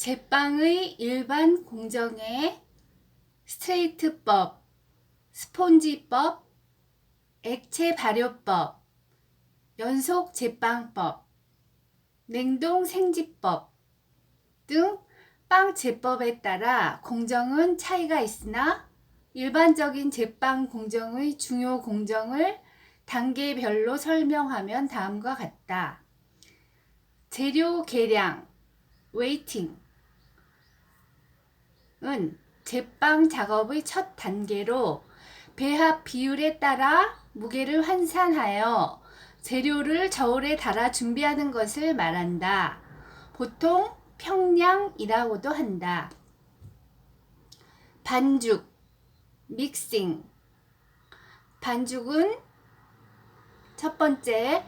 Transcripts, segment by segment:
제빵의 일반 공정의 스트레이트법, 스폰지법, 액체 발효법, 연속 제빵법, 냉동 생지법 등 빵 제법에 따라 공정은 차이가 있으나 일반적인 제빵 공정의 중요 공정을 단계별로 설명하면 다음과 같다. 재료 계량, 웨이팅은 제빵 작업의 첫 단계로 배합 비율에 따라 무게를 환산하여 재료를 저울에 달아 준비하는 것을 말한다. 보통 평량이라고도 한다. 반죽, 믹싱. 반죽은 첫 번째,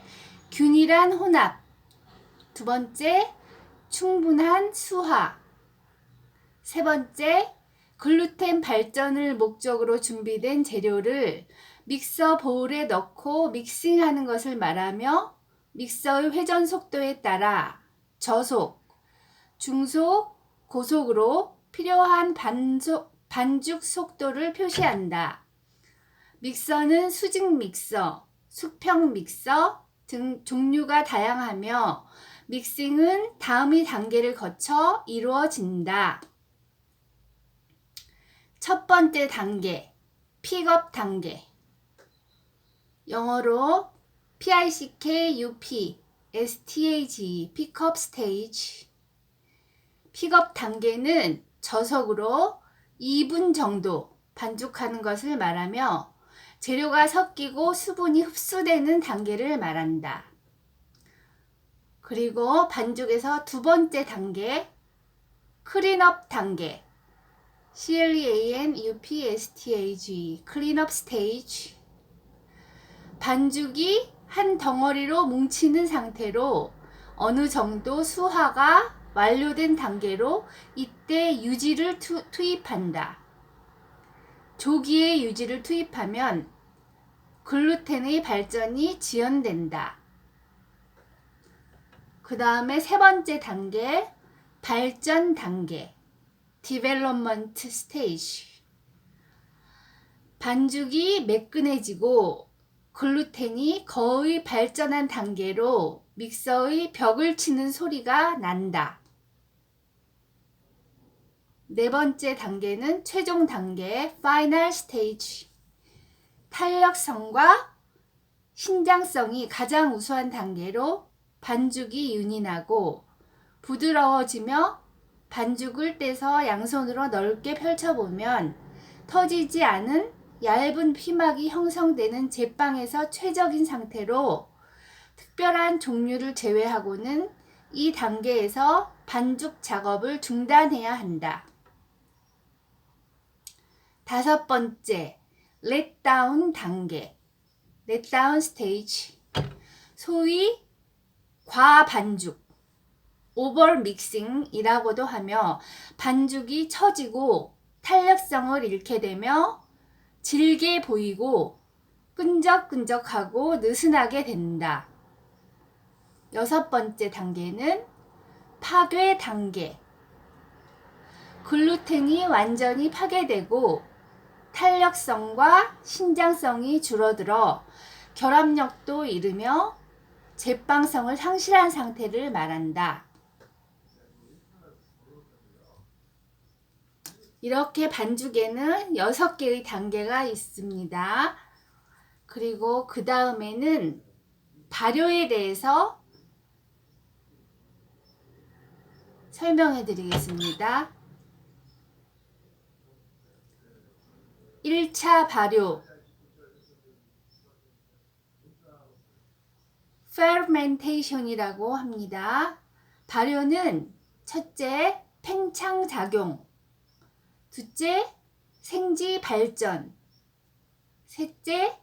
균일한 혼합. 두 번째, 충분한 수화. 세 번째, 글루텐 발전을 목적으로 준비된 재료를 믹서 보울에 넣고 믹싱하는 것을 말하며 믹서의 회전 속도에 따라 저속, 중속, 고속으로 필요한 반죽 속도를 표시한다. 믹서는 수직 믹서, 수평 믹서 등 종류가 다양하며 믹싱은 다음의 단계를 거쳐 이루어진다. 첫 번째 단계, 픽업 단계. 영어로 PICKUP, STAGE, 픽업 스테이지. 픽업 단계는 저속으로 2분 정도 반죽하는 것을 말하며 재료가 섞이고 수분이 흡수되는 단계를 말한다. 그리고 반죽에서 두 번째 단계, 클린업 단계. CLEANUPSTAGE, 클린업 스테이지. 반죽이 한 덩어리로 뭉치는 상태로 어느 정도 수화가 완료된 단계로 이때 유지를 투입한다. 조기에 유지를 투입하면 글루텐의 발전이 지연된다. 그 다음에 세 번째 단계, 발전 단계. Development stage. 반죽이 매끈해지고 글루텐이 거의 발전한 단계로 믹서의 벽을 치는 소리가 난다. 네 번째 단계는 최종 단계, Final stage. 탄력성과 신장성이 가장 우수한 단계로 반죽이 윤인하고 부드러워지며 반죽을 떼서 양손으로 넓게 펼쳐보면 터지지 않은 얇은 피막이 형성되는 제빵에서 최적인 상태로 특별한 종류를 제외하고는 이 단계에서 반죽 작업을 중단해야 한다. 다섯 번째, 렛다운 단계, 렛다운 스테이지. 소위 과반죽, 오버 믹싱이라고도 하며 반죽이 처지고 탄력성을 잃게 되며 질게 보이고 끈적끈적하고 느슨하게 된다. 여섯 번째 단계는 파괴 단계. 글루텐이 완전히 파괴되고 탄력성과 신장성이 줄어들어 결합력도 잃으며 제빵성을 상실한 상태를 말한다. 이렇게 반죽에는 6개의 단계가 있습니다. 그리고 그 다음에는 발효에 대해서 설명해 드리겠습니다. 1차 발효, fermentation이라고 합니다. 발효는 첫째, 팽창작용, 둘째, 생지 발전, 셋째,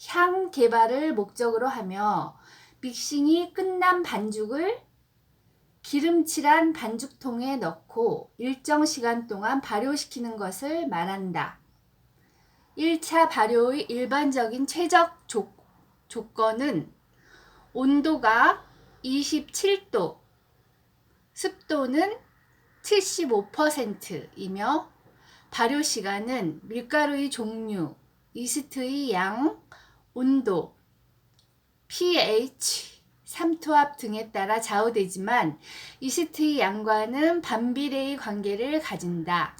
향 개발을 목적으로 하며 믹싱이 끝난 반죽을 기름칠한 반죽통에 넣고 일정 시간 동안 발효시키는 것을 말한다. 1차 발효의 일반적인 최적 조건은 온도가 27도, 습도는 75%이며 발효 시간은 밀가루의 종류, 이스트의 양, 온도, pH, 삼투압 등에 따라 좌우되지만 이스트의 양과는 반비례의 관계를 가진다.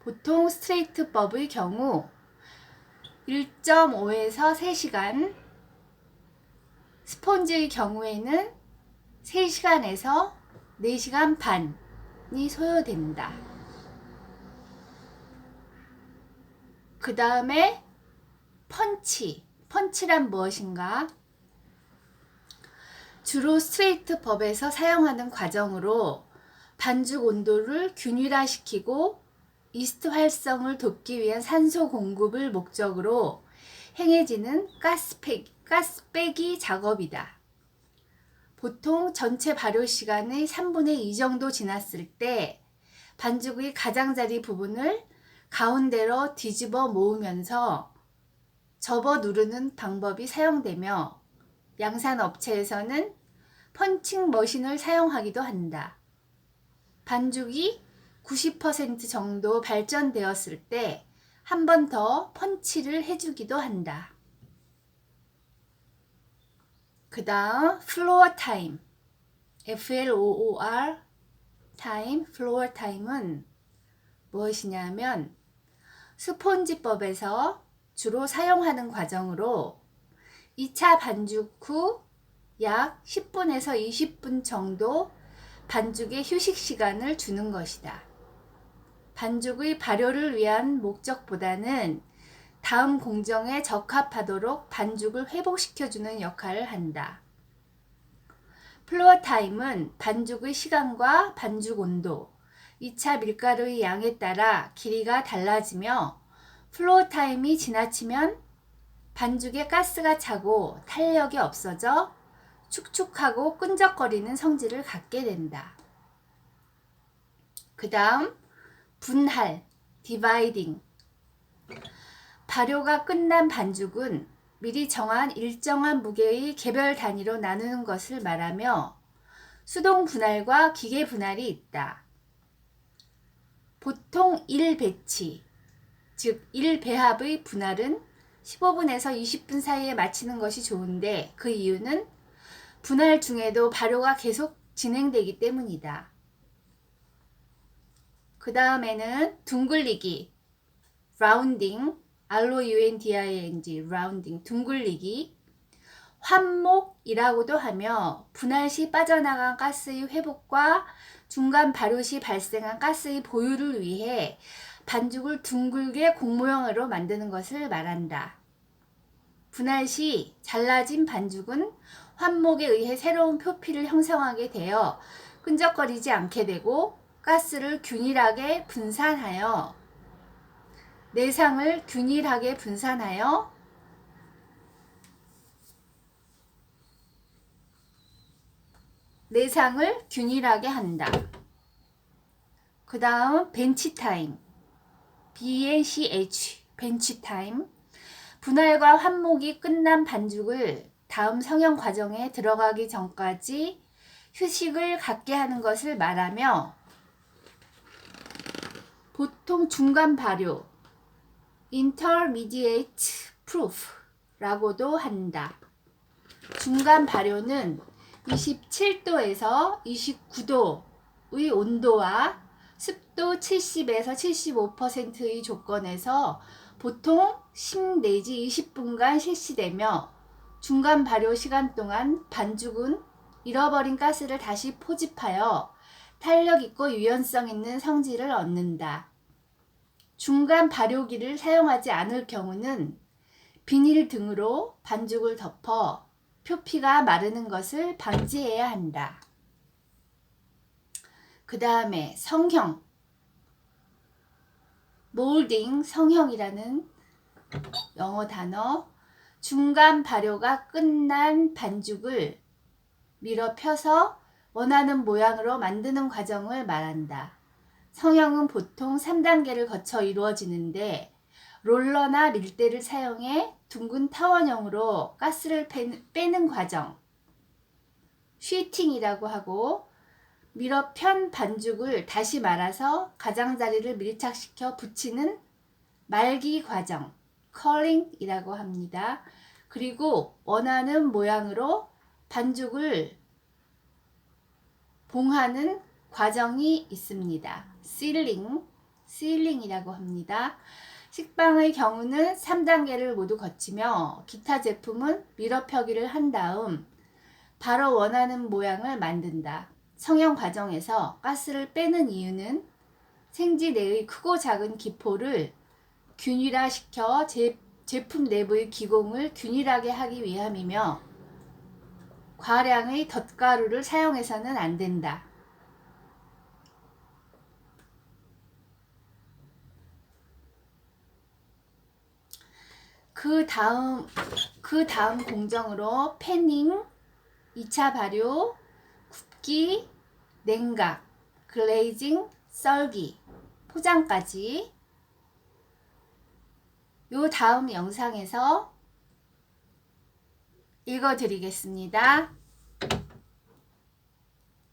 보통 스트레이트법의 경우 1.5에서 3시간, 스폰지의 경우에는 3시간에서 4시간 반이 소요된다. 그 다음에 펀치란 무엇인가? 주로 스트레이트 법에서 사용하는 과정으로 반죽 온도를 균일화시키고 이스트 활성을 돕기 위한 산소 공급을 목적으로 행해지는 가스빼기 작업이다. 보통 전체 발효 시간의 3분의 2 정도 지났을 때 반죽의 가장자리 부분을 가운데로 뒤집어 모으면서 접어 누르는 방법이 사용되며 양산 업체에서는 펀칭 머신을 사용하기도 한다. 반죽이 90% 정도 발전되었을 때 한 번 더 펀치를 해주기도 한다. 그 다음 플로어 타임, FLOOR 타임, 플로어 타임은 무엇이냐면 스폰지법에서 주로 사용하는 과정으로 2차 반죽 후 약 10분에서 20분 정도 반죽에 휴식 시간을 주는 것이다. 반죽의 발효를 위한 목적보다는 다음 공정에 적합하도록 반죽을 회복시켜주는 역할을 한다. 플로어 타임은 반죽의 시간과 반죽 온도, 2차 밀가루의 양에 따라 길이가 달라지며 플로어 타임이 지나치면 반죽에 가스가 차고 탄력이 없어져 축축하고 끈적거리는 성질을 갖게 된다. 그 다음 분할, 디바이딩. 발효가 끝난 반죽은 미리 정한 일정한 무게의 개별 단위로 나누는 것을 말하며 수동 분할과 기계 분할이 있다. 보통 1배치, 즉 1배합의 분할은 15분에서 20분 사이에 마치는 것이 좋은데 그 이유는 분할 중에도 발효가 계속 진행되기 때문이다. 그 다음에는 둥글리기, 라운딩, ROUNDING, 라운딩, 둥글리기, 환목이라고도 하며 분할 시 빠져나간 가스의 회복과 중간 발효 시 발생한 가스의 보유를 위해 반죽을 둥글게 공 모양으로 만드는 것을 말한다. 분할 시 잘라진 반죽은 환목에 의해 새로운 표피를 형성하게 되어 끈적거리지 않게 되고 가스를 균일하게 분산하여 내상을 균일하게 분산하여 내상을 균일하게 한다. 그 다음 벤치타임, BNCH, 벤치타임. 분할과 환목이 끝난 반죽을 다음 성형 과정에 들어가기 전까지 휴식을 갖게 하는 것을 말하며 보통 중간 발효, Intermediate Proof라고도 한다. 중간 발효는 27도에서 29도의 온도와 습도 70에서 75%의 조건에서 보통 10 내지 20분간 실시되며 중간 발효 시간 동안 반죽은 잃어버린 가스를 다시 포집하여 탄력 있고 유연성 있는 성질을 얻는다. 중간 발효기를 사용하지 않을 경우는 비닐 등으로 반죽을 덮어 표피가 마르는 것을 방지해야 한다. 그 다음에 성형, 몰딩, 성형이라는 영어 단어. 중간 발효가 끝난 반죽을 밀어 펴서 원하는 모양으로 만드는 과정을 말한다. 성형은 보통 3단계를 거쳐 이루어지는데 롤러나 밀대를 사용해 둥근 타원형으로 가스를 빼는 과정, 쉬팅이라고 하고 밀어 편 반죽을 다시 말아서 가장자리를 밀착시켜 붙이는 말기 과정, 컬링이라고 합니다. 그리고 원하는 모양으로 반죽을 봉하는 과정이 있습니다. 실링이라고 합니다. 식빵의 경우는 3단계를 모두 거치며 기타 제품은 밀어 펴기를 한 다음 바로 원하는 모양을 만든다. 성형 과정에서 가스를 빼는 이유는 생지 내의 크고 작은 기포를 균일화시켜 제품 내부의 기공을 균일하게 하기 위함이며 과량의 덧가루를 사용해서는 안 된다. 그 다음 공정으로 패닝, 2차 발효, 굽기, 냉각, 글레이징, 썰기, 포장까지 요 다음 영상에서 읽어드리겠습니다.